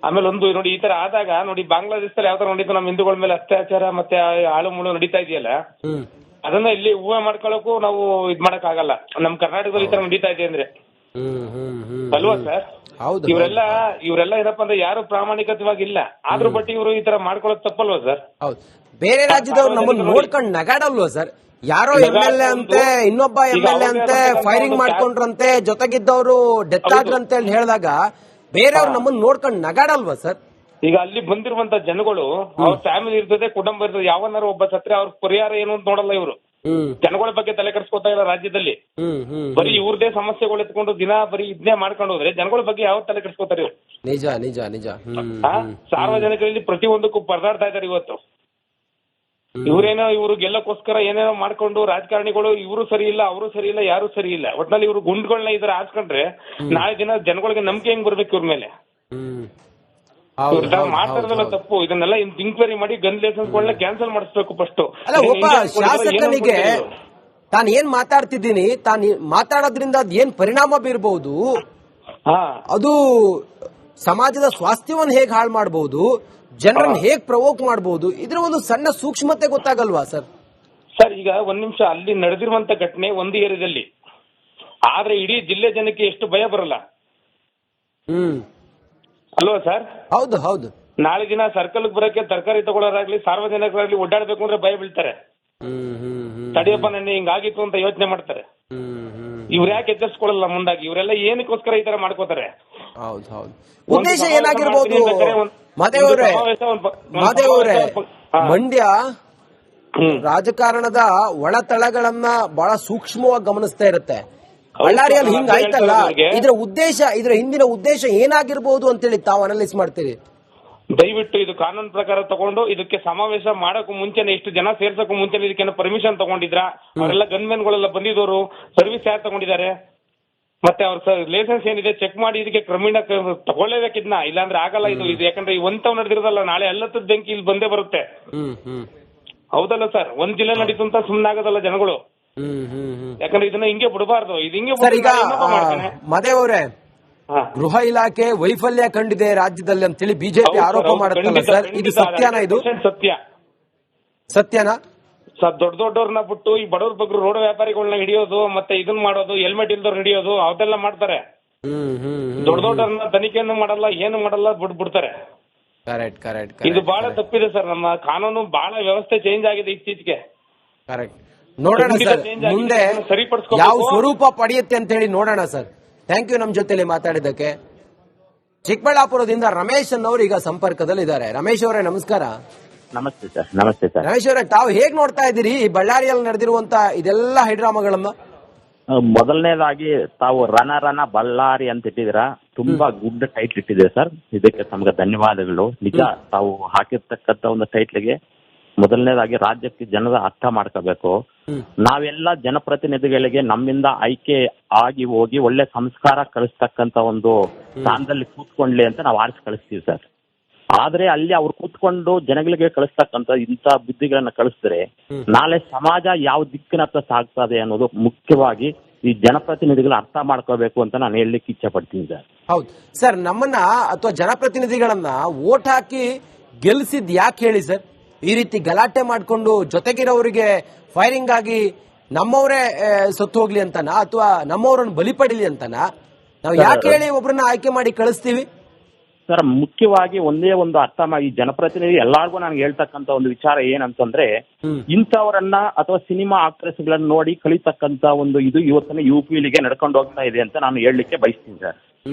ಆಮೇಲೆ ಒಂದು ನೋಡಿ ಈ ತರ ಆದಾಗ ನೋಡಿ ಬಾಂಗ್ಲಾದೇಶದಲ್ಲಿ ಯಾವ ತರ ನಡೀತು ನಮ್ಮ ಹಿಂದೂಗಳ ಮೇಲೆ ಅತ್ಯಾಚಾರ ಮತ್ತೆ ಆಳು ಮುಳು ನಡೀತಾ ಇದೆಯಲ್ಲ, ಅದನ್ನ ಇಲ್ಲಿ ಊಹೆ ಮಾಡ್ಕೊಳಕ್ಕೂ ನಾವು ಇದ್ ಮಾಡಕ್ ಆಗಲ್ಲ. ನಮ್ ಕರ್ನಾಟಕದಲ್ಲಿ ಈ ತರ ನಡೀತಾ ಇದೆ ಅಂದ್ರೆ ಅಲ್ವಾ ಸರ್? ಇವರೆಲ್ಲ ಏನಪ್ಪಾ ಅಂದ್ರೆ ಯಾರು ಪ್ರಾಮಾಣಿಕವಾಗಿಲ್ಲ, ಆದ್ರೂ ಬಟ್ ಇವರು ಈ ತರ ಮಾಡ್ಕೊಳ್ಳೋದು ತಪ್ಪಲ್ವಾ ಸರ್? ಬೇರೆ ರಾಜ್ಯದವ್ರು ನಮ್ಮನ್ನ ನೋಡ್ಕೊಂಡು ನಗಾಡಲ್ವಾ ಸರ್? ಯಾರೋ MLA ಅಂತೆ, ಇನ್ನೊಬ್ಬ MLA ಅಂತೆ ಫೈರಿಂಗ್ ಮಾಡ್ಕೊಂಡ್ರಂತೆ, ಜೊತೆಗಿದ್ದವರು ಡೆತ್ ಆದ್ರಂತ ಹೇಳಿ ಹೇಳಿದಾಗ ಬೇರೆಯವ್ರು ನಮ್ಮನ್ನ ನೋಡ್ಕೊಂಡು ನಗಾಡಲ್ವಾ ಸರ್? ಈಗ ಅಲ್ಲಿ ಬಂದಿರುವಂತ ಜನಗಳು ಅವ್ರ ಫ್ಯಾಮಿಲಿ ಇರ್ತದೆ, ಕುಟುಂಬ ಇರ್ತದೆ, ಯಾವನಾರು ಒಬ್ಬ ಸತ್ರೆ ಅವ್ರ ಪರಿಹಾರ ಏನು ಅಂತ ನೋಡಲ್ಲ ಇವರು. ಜನಗಳ ಬಗ್ಗೆ ತಲೆ ಕೆಡಿಸ್ಕೊತಾ ಇಲ್ಲ ರಾಜ್ಯದಲ್ಲಿ. ಬರೀ ಇವ್ರದೇ ಸಮಸ್ಯೆಗಳು ಎತ್ಕೊಂಡು ದಿನ ಬರೀ ಇದನ್ನೇ ಮಾಡ್ಕೊಂಡು ಹೋದ್ರೆ ಜನಗಳ ಬಗ್ಗೆ ಯಾವ ತಲೆ ಕೆಡಿಸ್ಕೊತಾರೆ ಇವ್ರು? ನಿಜ ನಿಜ ನಿಜ. ಸಾರ್ವಜನಿಕರಲ್ಲಿ ಪ್ರತಿಯೊಂದಕ್ಕೂ ಪರದಾಡ್ತಾ ಇದಾರೆ ಇವತ್ತು. ಇವ್ರೇನೋ ಇವ್ರು ಗೆಲ್ಲಕ್ಕೋಸ್ಕರ ಏನೇನೋ ಮಾಡ್ಕೊಂಡು ರಾಜಕಾರಣಿಗಳು ಇವರು ಸರಿ ಇಲ್ಲ, ಅವರು ಸರಿ ಇಲ್ಲ, ಯಾರು ಸರಿ ಇಲ್ಲ. ಒಟ್ನಲ್ಲಿ ಇವ್ರು ಗುಂಡ್ಗಳನ್ನ ಈ ತರ ಹಾಸ್ಕೊಂಡ್ರೆ ನಾಳೆ ದಿನ ಜನಗಳಿಗೆ ನಂಬಿಕೆ ಹೆಂಗ್ ಬರ್ಬೇಕು ಇವ್ರ ಮೇಲೆ? ಮಾಡ್ತಾರದಲ್ಲ ತಪ್ಪು. ಇದನ್ನೆಲ್ಲ ಇನ್ಕ್ವೈರಿ ಮಾಡಿ ಗನ್ ಲೈಸೆನ್ಸ್ ಕ್ಯಾನ್ಸಲ್ ಮಾಡಿಸ್ಬೇಕು ಫಸ್ಟ್. ಒಬ್ಬ ಶಾಸಕನಿಗೆ ತಾನು ಏನ್ ಮಾತಾಡ್ತಿದ್ದೀನಿ, ತಾನು ಮಾತಾಡೋದ್ರಿಂದ ಅದ್ ಏನ್ ಪರಿಣಾಮ ಬೀರಬಹುದು, ಅದು ಸಮಾಜದ ಸ್ವಾಸ್ಥ್ಯವನ್ನು ಹೇಗ್ ಹಾಳು ಮಾಡಬಹುದು, ಜನರನ್ನ ಹೇಗ್ ಪ್ರವೋಕ್ ಮಾಡಬಹುದು, ಇದ್ರ ಒಂದು ಸಣ್ಣ ಸೂಕ್ಷ್ಮತೆ ಗೊತ್ತಾಗಲ್ವಾ ಸರ್? ಸರ್ ಈಗ ಒಂದ್ ನಿಮಿಷ, ಅಲ್ಲಿ ನಡೆದಿರುವಂತ ಘಟನೆ ಒಂದು ಏರಿಯಾದಲ್ಲಿ ಆದ್ರೆ ಇಡೀ ಜಿಲ್ಲೆ ಜನಕ್ಕೆ ಎಷ್ಟು ಭಯ ಬರಲ್ಲ ಅಲ್ವಾ ಸರ್? ಹೌದು ಹೌದು. ನಾಳೆ ದಿನ ಸರ್ಕಲ್ ಬರಕ್ಕೆ ತರಕಾರಿ ತಗೊಳ್ಳೋರಾಗ್ಲಿ ಸಾರ್ವಜನಿಕರಾಗ್ಲಿ ಓಡಾಡ್ಬೇಕು ಅಂದ್ರೆ ಭಯ ಬೀಳ್ತಾರೆ. ತಡಿಯಪ್ಪ ನನ್ನ ಹಿಂಗಾಗಿತ್ತು ಅಂತ ಯೋಚನೆ ಮಾಡ್ತಾರೆ. ಇವ್ರು ಯಾಕೆ ಎಚ್ಚರಿಸ್ಕೊಳ್ಳಲ್ಲ ಮುಂದಾಗಿ? ಇವರೆಲ್ಲ ಏನಕ್ಕೋಸ್ಕರ ಈ ತರ ಮಾಡ್ಕೋತಾರೆ? ಹೌದು ಹೌದು. ಉದ್ದೇಶ ಏನಾಗಿರ್ಬೋದು ಮಾದೇವ್ರೆ? ಮಂಡ್ಯ ರಾಜಕಾರಣದ ಒಳತಳಗಳನ್ನ ಬಹಳ ಸೂಕ್ಷ್ಮವಾಗಿ ಗಮನಿಸ್ತಾ ಇರುತ್ತೆ. ಬಳ್ಳಾರಿಯಲ್ಲಿ ಹಿಂಗ ಆಯ್ತಲ್ಲ, ಇದ್ರ ಹಿಂದಿನ ಉದ್ದೇಶ ಏನಾಗಿರ್ಬೋದು ಅಂತೇಳಿ ತಾವು ಅನಲೈಸ್ ಮಾಡ್ತೀರಿ? ದಯವಿಟ್ಟು ಇದು ಕಾನೂನು ಪ್ರಕಾರ ತಗೊಂಡು ಇದಕ್ಕೆ ಸಮಾವೇಶ ಮಾಡಕ್ಕೂ ಮುಂಚೆನೆ, ಇಷ್ಟು ಜನ ಸೇರ್ಸಕ್ಕೂ ಮುಂಚೆನೆ ಇದಕ್ಕೆ ಪರ್ಮಿಷನ್ ತಗೊಂಡಿದ್ರ? ಅವರೆಲ್ಲ ಗನ್ಮೆನ್ಗಳೆಲ್ಲ ಬಂದಿದ್ದವರು ಸರ್ವಿಸ್ ಯಾರು ತಗೊಂಡಿದ್ದಾರೆ? ಮತ್ತೆ ಅವ್ರ ಲೈಸೆನ್ಸ್ ಏನಿದೆ ಚೆಕ್ ಮಾಡಿ ಇದಕ್ಕೆ ಕ್ರಮೇಣ ತಗೊಳ್ಳೇಬೇಕಿದ್ನ, ಇಲ್ಲಾಂದ್ರೆ ಆಗಲ್ಲ ಇದು. ಯಾಕಂದ್ರೆ ಒಂತವ್ ನಡೆದಿರೋದಲ್ಲ, ನಾಳೆ ಎಲ್ಲತ್ತದ ಬೆಂಕಿ ಇಲ್ಲಿ ಬಂದೇ ಬರುತ್ತೆ. ಹೌದಲ್ಲ ಸರ್? ಒಂದ್ ಜಿಲ್ಲೆ ನಡೀತು ಅಂತ ಸುಮ್ಮನಾಗೋದಲ್ಲ ಜನಗಳು. ಯಾಕಂದ್ರೆ ಇದನ್ನ ಹಿಂಗೆ ಬಿಡಬಾರ್ದು. ಇದು ಹಿಂಗೆ ಮದೇವ್ರೆ, ಗೃಹ ಇಲಾಖೆ ವೈಫಲ್ಯ ಕಂಡಿದೆ ರಾಜ್ಯದಲ್ಲಿ ಅಂತೇಳಿ ಬಿಜೆಪಿ ಆರೋಪ ಮಾಡುತ್ತಲ್ಲ ಸರ್, ಇದು ಸತ್ಯನಾ? ಇದು ಸತ್ಯನಾ? ದೊಡ್ಡ ದೊಡ್ಡವ್ರನ್ನ ಬಿಟ್ಟು ಈ ಬಡವ್ರ ಬಗ್ಗೆ ರೋಡ್ ವ್ಯಾಪಾರಿಗಳನ್ನ ಹಿಡಿಯೋದು, ಮತ್ತೆ ಇದನ್ನ ಮಾಡೋದು, ಹೆಲ್ಮೆಟ್ ಇಲ್ದವ್ರು ಹಿಡಿಯೋದು, ಅದೆಲ್ಲ ಮಾಡ್ತಾರೆ. ದೊಡ್ಡ ದೊಡ್ಡವ್ರನ್ನ ತನಿಖೆಯನ್ನು ಮಾಡಲ್ಲ, ಏನು ಮಾಡಲ್ಲ, ಬಿಡ್ತಾರೆ. ಇದು ಬಹಳ ತಪ್ಪಿದೆ ಸರ್. ನಮ್ಮ ಕಾನೂನು ಬಹಳ ವ್ಯವಸ್ಥೆ ಚೇಂಜ್ ಆಗಿದೆ ಇತ್ತೀಚೆಗೆ. ನೋಡೋಣ ಸರ್ ಮುಂದೆ ಯಾವ ಸ್ವರೂಪ ಪಡೆಯುತ್ತೆ ಅಂತ ಹೇಳಿ ನೋಡೋಣ ಸರ್. ಥ್ಯಾಂಕ್ ಯು ನಮ್ ಜೊತೆಲಿ ಮಾತಾಡಿದ್ದಕ್ಕೆ. ಚಿಕ್ಕಬಳ್ಳಾಪುರದಿಂದ ರಮೇಶ್ ಅನ್ನೋರು ಈಗ ಸಂಪರ್ಕದಲ್ಲಿ ಇದ್ದಾರೆ. ರಮೇಶ್ ಅವರೇ ನಮಸ್ಕಾರ. ನಮಸ್ತೆ ಸರ್. ನಮಸ್ತೆ ಸರ್. ರಮೇಶ್ ಅವರೇ, ತಾವು ಹೇಗ್ ನೋಡ್ತಾ ಇದ್ದೀರಿ ಬಳ್ಳಾರಿಯಲ್ಲಿ ನಡೆದಿರುವಂತ ಇದೆಲ್ಲ ಹೈಡ್ರಾಮಾಗಳನ್ನ? ಮೊದಲನೇದಾಗಿ ತಾವು ರಣ ಬಳ್ಳಾರಿ ಅಂತ ಇಟ್ಟಿದ್ದೀರಾ, ತುಂಬಾ ಗುಡ್ ಟೈಟ್ಲ್ ಇಟ್ಟಿದ್ದೀರಾ ಸರ್. ಇದಕ್ಕೆ ತಮಗೆ ಧನ್ಯವಾದಗಳು. ನಿಜ, ತಾವು ಹಾಕಿರ್ತಕ್ಕಂಥ ಒಂದು ಟೈಟ್ಲಿಗೆ ಮೊದಲನೇದಾಗಿ ರಾಜ್ಯಕ್ಕೆ ಜನರ ಅರ್ಥ ಮಾಡ್ಕೋಬೇಕು. ನಾವೆಲ್ಲ ಜನಪ್ರತಿನಿಧಿಗಳಿಗೆ ನಮ್ಮಿಂದ ಆಯ್ಕೆ ಆಗಿ ಹೋಗಿ ಒಳ್ಳೆ ಸಂಸ್ಕಾರ ಕಳಿಸ್ತಕ್ಕಂತ ಒಂದು ಸ್ಥಾನದಲ್ಲಿ ಕೂತ್ಕೊಂಡ್ಲಿ ಅಂತ ನಾವು ಆರಿಸಿ ಕಳಿಸ್ತೀವಿ ಸರ್. ಆದ್ರೆ ಅಲ್ಲಿ ಅವ್ರು ಕೂತ್ಕೊಂಡು ಜನಗಳಿಗೆ ಕಳಿಸ್ತಕ್ಕಂತ ಇಂಥ ಬುದ್ಧಿಗಳನ್ನ ಕಳಿಸಿದ್ರೆ ನಾಳೆ ಸಮಾಜ ಯಾವ ದಿಕ್ಕಿನತ್ತ ಸಾಗ್ತದೆ ಅನ್ನೋದು ಮುಖ್ಯವಾಗಿ ಈ ಜನಪ್ರತಿನಿಧಿಗಳು ಅರ್ಥ ಮಾಡ್ಕೋಬೇಕು ಅಂತ ನಾನು ಹೇಳಲಿಕ್ಕೆ ಇಚ್ಛೆ ಪಡ್ತೀನಿ ಸರ್. ಹೌದು ಸರ್, ನಮ್ಮನ್ನ ಅಥವಾ ಜನಪ್ರತಿನಿಧಿಗಳನ್ನ ವೋಟ್ ಹಾಕಿ ಗೆಲ್ಸಿದ್ ಯಾಕೆ ಹೇಳಿ ಸರ್? ಈ ರೀತಿ ಗಲಾಟೆ ಮಾಡ್ಕೊಂಡು ಜೊತೆಗಿರೋರಿಗೆ ಫೈರಿಂಗ್ ಆಗಿ ನಮ್ಮವರೇ ಸತ್ತು ಹೋಗ್ಲಿ ಅಂತನಾ, ಅಥವಾ ನಮ್ಮವರನ್ನು ಬಲಿ ಪಡಿಲಿ ಅಂತನಾ? ನಾವು ಯಾಕೆ ಹೇಳಿ ಒಬ್ರನ್ನ ಆಯ್ಕೆ ಮಾಡಿ ಕಳಿಸ್ತೀವಿ ಸರ್? ಮುಖ್ಯವಾಗಿ ಒಂದೇ ಒಂದು ಅರ್ಥ ಮಾಡಿ, ಜನಪ್ರತಿನಿಧಿ ಎಲ್ಲಾರ್ಗು ನಾನು ಹೇಳ್ತಕ್ಕಂತ ಒಂದು ವಿಚಾರ ಏನಂತಂದ್ರೆ, ಇಂಥವರನ್ನ ಅಥವಾ ಸಿನಿಮಾ ಆಕ್ಟ್ರೆಸ್ಗಳನ್ನ ನೋಡಿ ಕಲಿತಕ್ಕಂತ ಒಂದು ಇದು ಇವತ್ತಿನ ಯುಪಿಲಿಗೆ ನಡ್ಕೊಂಡು ಹೋಗ್ತಾ ಇದೆ ಅಂತ ನಾನು ಹೇಳಲಿಕ್ಕೆ ಬಯಸ್ತೀನಿ ಸರ್.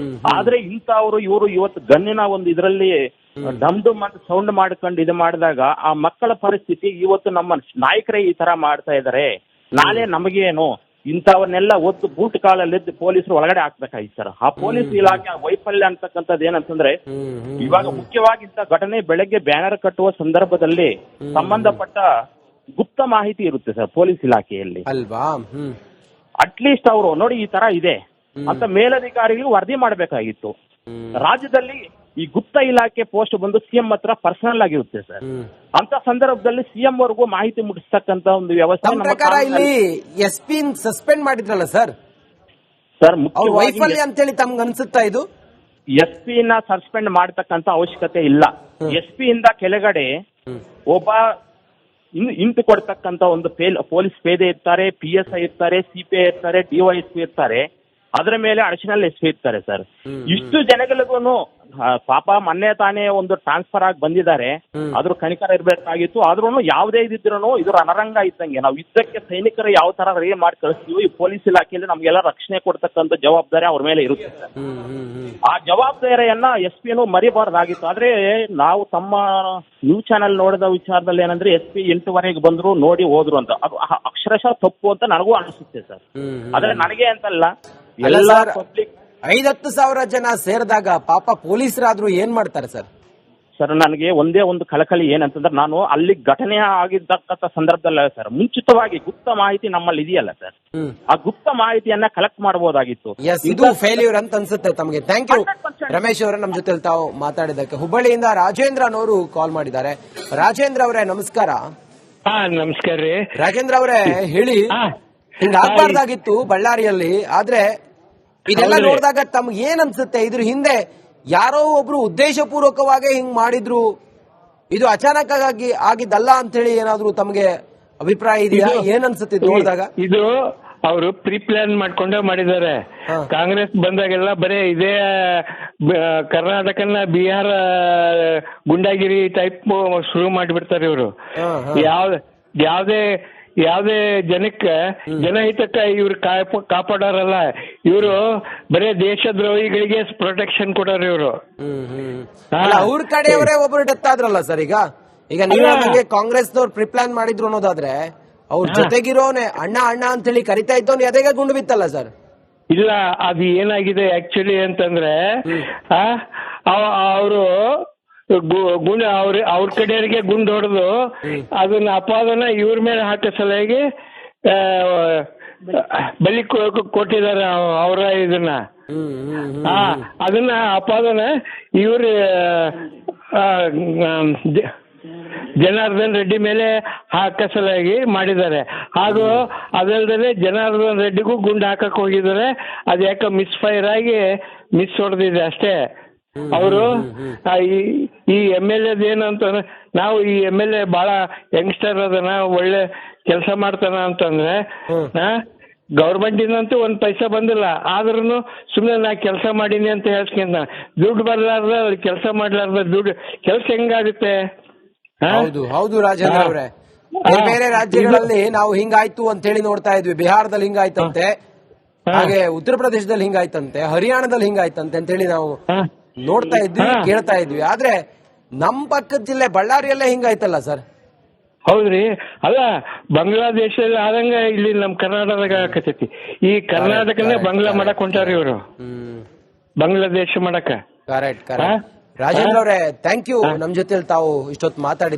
ಆದ್ರೆ ಇಂಥವ್ರು ಇವರು ಇವತ್ತು ಗನ್ನಿನ ಒಂದು ಇದರಲ್ಲಿ ಡಮ್ ಅಂತ ಸೌಂಡ್ ಮಾಡ್ಕೊಂಡು ಇದು ಮಾಡಿದಾಗ ಆ ಮಕ್ಕಳ ಪರಿಸ್ಥಿತಿ ಇವತ್ತು ನಮ್ಮ ನಾಯಕರೇ ಈ ತರ ಮಾಡ್ತಾ ಇದಾರೆ, ನಾಳೆ ನಮಗೇನು ಇಂಥವನ್ನೆಲ್ಲ ಒತ್ತು ಬೂಟ್ ಕಾಲಲ್ಲಿ ಪೊಲೀಸರು ಒಳಗಡೆ ಹಾಕ್ಬೇಕಾಗಿತ್ತು ಸರ್. ಆ ಪೊಲೀಸ್ ಇಲಾಖೆ ವೈಫಲ್ಯ ಅಂತಕ್ಕಂಥದ್ದು ಏನಂತಂದ್ರೆ, ಇವಾಗ ಮುಖ್ಯವಾಗಿ ಇಂಥ ಘಟನೆ ಬೆಳಗ್ಗೆ ಬ್ಯಾನರ್ ಕಟ್ಟುವ ಸಂದರ್ಭದಲ್ಲಿ ಸಂಬಂಧಪಟ್ಟ ಗುಪ್ತ ಮಾಹಿತಿ ಇರುತ್ತೆ ಸರ್ ಪೊಲೀಸ್ ಇಲಾಖೆಯಲ್ಲಿ ಅಲ್ವಾ? ಅಟ್ಲೀಸ್ಟ್ ಅವರು ನೋಡಿ ಈ ತರ ಇದೆ ಅಂತ ಮೇಲಧಿಕಾರಿಗಳು ವರದಿ ಮಾಡಬೇಕಾಗಿತ್ತು. ರಾಜ್ಯದಲ್ಲಿ ಈ ಗುಪ್ತ ಇಲಾಖೆ ಪೋಸ್ಟ್ ಬಂದು ಸಿಎಂ ಹತ್ರ ಪರ್ಸನಲ್ ಆಗಿರುತ್ತೆ ಸರ್. ಅಂತ ಸಂದರ್ಭದಲ್ಲಿ ಸಿಎಂ ವರ್ಗೂ ಮಾಹಿತಿ ಮುಟ್ಟಿಸ್ತಕ್ಕಂತ ಒಂದು ವ್ಯವಸ್ಥೆ ಇಲ್ಲಿ SP ಸಸ್ಪೆಂಡ್ ಮಾಡಿದ್ರಲ್ಲ ಸರ್, ಸರ್ ವೈಫಲ್ಯ ಅಂತೇಳಿ ತಮ್ಗೆ ಅನ್ಸುತ್ತಾ ಇದು? SP ನ ಸಸ್ಪೆಂಡ್ ಮಾಡತಕ್ಕಂತ ಅವಶ್ಯಕತೆ ಇಲ್ಲ. SP ಇಂದ ಕೆಳಗಡೆ ಒಬ್ಬ ಇಂಟು ಕೊಡ್ತಕ್ಕಂತ ಒಂದು ಪೊಲೀಸ್ ಪೇದೆ ಇರ್ತಾರೆ, PSI ಇರ್ತಾರೆ, CPI ಇರ್ತಾರೆ, DYSP ಇರ್ತಾರೆ, ಅದರ ಮೇಲೆ ಅಡಿಷನಲ್ SP ಇರ್ತಾರೆ ಸರ್. ಇಷ್ಟು ಜನಗಳಿಗೂ ಪಾಪ ಮೊನ್ನೆ ತಾನೇ ಒಂದು ಟ್ರಾನ್ಸ್ಫರ್ ಆಗಿ ಬಂದಿದ್ದಾರೆ, ಅದ್ರ ಕನಿಕರ ಇರ್ಬೇಕಾಗಿತ್ತು. ಆದ್ರೂ ಯಾವುದೇ ಇದ್ರೂ ಇದ್ರ ಅನರಂಗ ಇದ್ದಂಗೆ ನಾವು ಯುದ್ಧಕ್ಕೆ ಸೈನಿಕರು ಯಾವ ತರ ರೆಡಿ ಮಾಡಿ ಕಳಿಸ್ತೀವಿ, ಈ ಪೊಲೀಸ್ ಇಲಾಖೆಯಲ್ಲಿ ನಮ್ಗೆಲ್ಲ ರಕ್ಷಣೆ ಕೊಡ್ತಕ್ಕಂಥ ಜವಾಬ್ದಾರಿ ಅವ್ರ ಮೇಲೆ ಇರುತ್ತೆ ಸರ್. ಆ ಜವಾಬ್ದಾರಿಯನ್ನ SP ಮರಿಬಾರ್ದಾಗಿತ್ತು. ಆದ್ರೆ ನಾವು ತಮ್ಮ ನ್ಯೂಸ್ ಚಾನೆಲ್ ನೋಡಿದ ವಿಚಾರದಲ್ಲಿ ಏನಂದ್ರೆ SP 8:00 ಬಂದ್ರು ನೋಡಿ ಹೋದ್ರು ಅಂತ, ಅದು ಅಕ್ಷರಶಃ ತಪ್ಪು ಅಂತ ನನಗೂ ಅನಿಸುತ್ತೆ ಸರ್. ಆದ್ರೆ ನನಗೆ ಅಂತಲ್ಲ, ಎಲ್ಲ ಪಬ್ಲಿಕ್ 5-10 ಸಾವಿರ ಜನ ಸೇರಿದಾಗ ಪಾಪ ಪೊಲೀಸರಾದ್ರೂ ಏನ್ ಮಾಡ್ತಾರೆ ಸರ್? ಸರ್ ನನಗೆ ಒಂದೇ ಒಂದು ಕಳಕಳಿ ಏನಂತಂದ್ರೆ, ನಾನು ಅಲ್ಲಿ ಘಟನೆ ಆಗಿದ್ದಕ್ಕಂಥ ಸಂದರ್ಭದಲ್ಲ ಸರ್, ಮುಂಚಿತವಾಗಿ ಗುಪ್ತ ಮಾಹಿತಿ ನಮ್ಮಲ್ಲಿ ಇದೆಯಲ್ಲ ಸರ್, ಆ ಗುಪ್ತ ಮಾಹಿತಿಯನ್ನ ಕಲೆಕ್ಟ್ ಮಾಡಬಹುದಾಗಿತ್ತು. ಇದು ಫೇಲ್ಯೂರ್ ಅಂತ ಅನ್ಸುತ್ತೆ ತಮಗೆ. ಥ್ಯಾಂಕ್ ಯು ರಮೇಶ್ ಅವರೇ, ನಮ್ಮ ಜೊತೆ ತಾವು ಮಾತಾಡಿದ್ದಕ್ಕೆ. ಹುಬ್ಬಳ್ಳಿಯಿಂದ ರಾಜೇಂದ್ರ ಅನ್ನೋರು ಕಾಲ್ ಮಾಡಿದ್ದಾರೆ. ರಾಜೇಂದ್ರ ಅವರೇ ನಮಸ್ಕಾರ. ನಮಸ್ಕಾರ ರೀ ರಾಜೇಂದ್ರ ಅವರೇ, ಹೇಳಿ, ಹಿಂಗ ಆಗ್ಬಾರ್ದಾಗಿತ್ತು ಬಳ್ಳಾರಿಯಲ್ಲಿ, ಆದ್ರೆ ಇದೆಲ್ಲ ನೋಡಿದಾಗ ತಮ್ಗೆ ಏನ್ ಅನ್ಸುತ್ತೆ? ಇದ್ರ ಹಿಂದೆ ಯಾರೋ ಒಬ್ರು ಉದ್ದೇಶಪೂರ್ವಕವಾಗಿ ಹಿಂಗ್ ಮಾಡಿದ್ರು, ಇದು ಅಚಾನಕ್ ಆಗಿ ಆಗಿದ್ದಲ್ಲ ಅಂತ ಹೇಳಿ ಏನಾದ್ರು ತಮ್ಗೆ ಅಭಿಪ್ರಾಯ ಇದೆಯಾ? ಏನ್ ಅನ್ಸುತ್ತೆ ನೋಡಿದಾಗ? ಇದು ಅವರು ಪ್ರೀ ಪ್ಲಾನ್ ಮಾಡ್ಕೊಂಡೇ ಮಾಡಿದ್ದಾರೆ. ಕಾಂಗ್ರೆಸ್ ಬಂದಾಗೆಲ್ಲ ಬರೇ ಇದೇ ಕರ್ನಾಟಕನ ಬಿಹಾರ ಗುಂಡಾಗಿರಿ ಟೈಪ್ ಶುರು ಮಾಡಿಬಿಡ್ತಾರೆ ಇವರು. ಯಾವ್ದೇ ಜನಕ್ಕೆ ಜನಹಿತಕ್ಕ ಇವ್ರು ಕಾಪಾಡೋರಲ್ಲ, ಇವರು ಬರೇ ದೇಶದ್ರೋಹಿಗಳಿಗೆ ಪ್ರೊಟೆಕ್ಷನ್ ಕೊಡೋರು ಇವರು. ಅವ್ರ ಕಡೆಯವರೇ ಒಬ್ರು ಡೆತ್ ಆದ್ರಲ್ಲ ಸರ್. ಈಗ ನೀವು ನಮಗೆ ಕಾಂಗ್ರೆಸ್ನವ್ರು ಪ್ರಿಪ್ಲಾನ್ ಮಾಡಿದ್ರು ಅನ್ನೋದಾದ್ರೆ, ಅವ್ರ ಜೊತೆಗಿರೋನೆ ಅಣ್ಣ ಅಣ್ಣ ಅಂತ ಹೇಳಿ ಕರಿತಾ ಇದ್ದವನು ಎದೆಗೆ ಗುಂಡು ಬಿತ್ತಲ್ಲ ಸರ್? ಇಲ್ಲ, ಅದು ಏನಾಗಿದೆ ಆಕ್ಚುಲಿ ಅಂತಂದ್ರೆ, ಅವರು ಅವ್ರ ಕಡೆಯವರಿಗೆ ಗುಂಡು ಹೊಡೆದು ಅದನ್ನ ಅಪಾದನ ಇವ್ರ ಮೇಲೆ ಹಾಕೋ ಸಲುವಾಗಿ ಬಲಿ ಕೊಟ್ಟಿದ್ದಾರೆ ಅವರ ಇದನ್ನ. ಅದನ್ನ ಅಪಾದನ ಇವ್ರ ಜನಾರ್ದನ್ ರೆಡ್ಡಿ ಮೇಲೆ ಹಾಕೋ ಸಲುವಾಗಿ ಮಾಡಿದ್ದಾರೆ. ಹಾಗೂ ಅದಲ್ಲದೆ ಜನಾರ್ದನ್ ರೆಡ್ಡಿಗೂ ಗುಂಡು ಹಾಕಕ್ ಹೋಗಿದ್ದಾರೆ. ಅದು ಯಾಕೆ ಮಿಸ್ ಫೈರ್ ಆಗಿ ಮಿಸ್ ಹೊಡೆದಿದೆ ಅಷ್ಟೇ. ಅವರು ಈ MLA ಏನಂತಂದ್ರೆ, ನಾವು ಈ MLA ಬಹಳ ಯಂಗ್ಸ್ಟರ್ ಅದನ್ನ ಒಳ್ಳೆ ಕೆಲಸ ಮಾಡ್ತಾನ ಅಂತಂದ್ರೆ, ಗೌರ್ಮೆಂಟ್ ಇಂದಂತೂ ಒಂದ್ ಪೈಸಾ ಬಂದಿಲ್ಲ, ಆದ್ರೂ ಸುಮ್ಮನೆ ನಾ ಕೆಲಸ ಮಾಡೀನಿ ಅಂತ ಹೇಳ್ಸ್ಕೊಂಡ, ದುಡ್ಡು ಬರ್ಲಾರ್ದ ಕೆಲಸ ಮಾಡ್ಲಾರ್ದ ದುಡ್ಡು ಕೆಲಸ ಹೆಂಗಾಗುತ್ತೆ? ಹೌದು ರಾಜೇಂದ್ರ ಅವರೇ, ಬೇರೆ ರಾಜ್ಯಗಳಲ್ಲಿ ನಾವು ಹಿಂಗಾಯ್ತು ಅಂತ ಹೇಳಿ ನೋಡ್ತಾ ಇದ್ವಿ. ಬಿಹಾರದಲ್ಲಿ ಹಿಂಗಾಯ್ತಂತೆ, ಹಾಗೆ ಉತ್ತರ ಪ್ರದೇಶದಲ್ಲಿ ಹಿಂಗಾಯ್ತಂತೆ, ಹರಿಯಾಣದಲ್ಲಿ ಹಿಂಗಾಯ್ತಂತೆ ಅಂತ ಹೇಳಿ ನಾವು ನೋಡ್ತಾ ಇದ್ವಿ, ಕೇಳ್ತಾ ಇದ್ವಿ. ಆದ್ರೆ ನಮ್ ಪಕ್ಕದ ಜಿಲ್ಲೆ ಬಳ್ಳಾರಿಯಲ್ಲೇ ಹಿಂಗಾಯ್ತಲ್ಲ ಸರ್? ಹೌದ್ರಿ. ಅಲ್ಲ, ಬಾಂಗ್ಲಾದೇಶದಲ್ಲಿ ಆದಂಗ ಇಲ್ಲಿ ನಮ್ ಕರ್ನಾಟಕದಾಗ ಆಕತೈತಿ. ಈ ಕರ್ನಾಟಕನೇ ಬಾಂಗ್ಲಾ ಮಾಡಕ್ ಹೊಂಟಾರ ಇವರು, ಬಾಂಗ್ಲಾದೇಶ ಮಾಡಕ. ಕರೆಕ್ಟ್. ರಾಜೇಂದ್ರ ಅವರೇ, ಥ್ಯಾಂಕ್ ಯು. ನಮ್ ಜೊತೆ ತಾವು ಇಷ್ಟೊತ್ತು ಮಾತಾಡಿ